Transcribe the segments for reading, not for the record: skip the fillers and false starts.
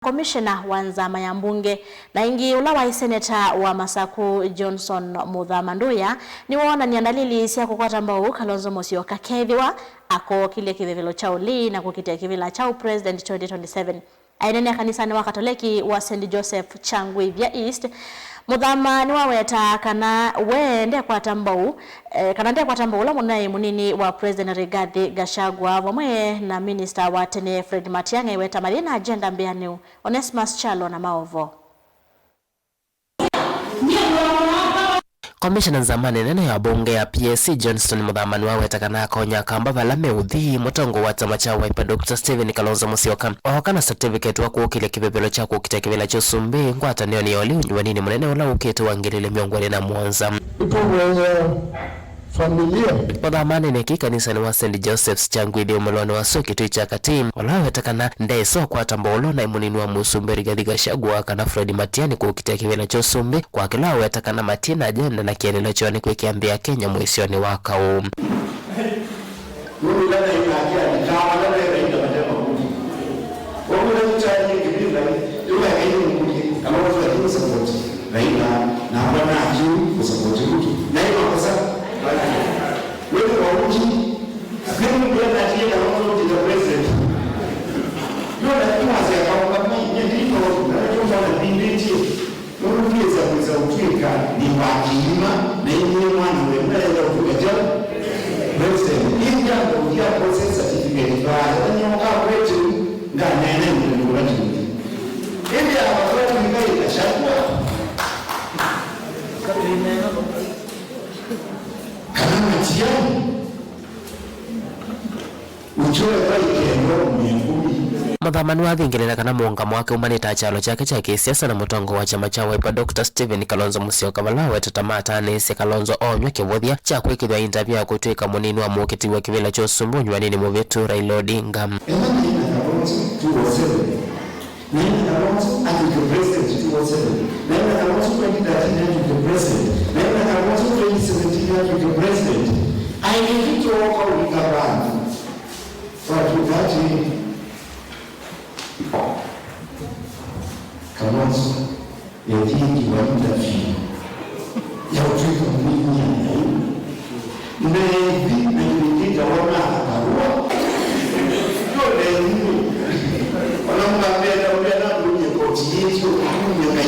Commissioner wa nzama ya mbunge na ingi ula wa seneta wa Masaku Johnson Muthamanduya ni waona ni andalili isia kukwata mbao Kalonzo Musyoka kethiwa ako kile kivevelo cha uli na kukitia kivila cha president 2027. Aenene kanisani wa Katoliki wa St. Joseph Changwivia East Muthama ni waweta kana wende kwa tambau kana ndea kwa tambau la munai munini wa President Rigathi Gachagua vamwe na Minister wa tene Fred Matiang'i weta marina agenda mbianu Onesmus Chalo na maovo. Commissioner zamani nene ya bunge ya PSC Johnson Muthamani waweta kana konya kamba valame uthi mutongo wa chama cha Wiper Dr. Stephen Kalonzo Musyoka ohokana certificate wa kuokile kibebelo cha kuokita kibela cha Sumbi ngwata neo ni oli nywanini munene ula ukete wangirile miongoni na Mwanza familia Muthamani neki kanisa ni wa St. Joseph's Changwidi umuloni wa soki tuicha katim walaweta kana ndeso kwa tambolo na imunini wa Musumbi Rigathi Gachagua kana Fred Matiang'i kuokita kibela cha Sumbi kwa kila weta kana Matiang'i agenda na kiendeleo choni kuikiambia Kenya mwisioni wakao Muthamani wathingirira kana muungamo wake umanita chalo chake cha kisiasa na mutongo wa chama cha Wiper Dr. Stephen Kalonzo Musyoka valawe tatamata nese Kalonzo onywe kivuthia cha kwikithwa interview ya kutwika munini wa mukiti wa kivila cha Sumbu nywanini muvetu Raila Odinga. Kalonzo yetiki wa interview ya utwika mwini nevi na yunidika wana hakarua yole nini wanambambeda ulena kwenye koti yetu mwenye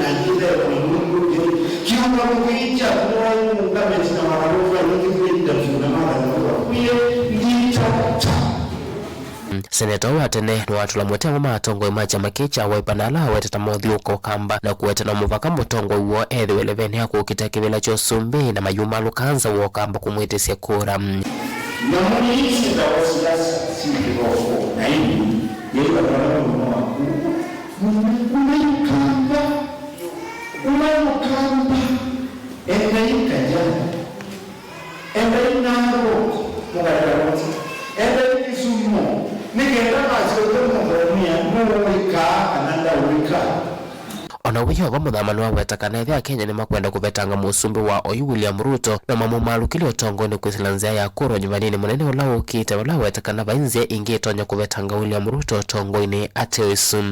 na njide wa mungu kiuma mkuicha kwa mungameti na wakarufa nyingi kwa interview na mara kuye ndita Senator wa tene ni watu la mwetemo matongo ima chama kicha Wiper na ala weteta mothi uko kamba na kuweta na muvaka mutongo uo ethi weleveni ya kukita kivila cho Sumbi na mayuma lukanza uo kamba kumwitisia kura. Na mwini hisi za wasiasa sisi wako na hini yewa kwa umayukamba engaika jana engainaro mugaragaroti engaikisumo Ona wiyo wa Muthamani waweta kana ethia Kenya ni makwenda kuvetanga Musumbi wa Oyu William Ruto na mamu malukili otongoni kwisilanzia ya kuro nyumanini munene ula ukite wala weta kana vainzia ingi tonya kuvetanga William Ruto tongoini atewisu.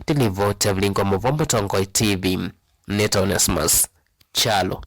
Tilivote vlingo muvombo Tongo TV Neta Onesmus Chalo.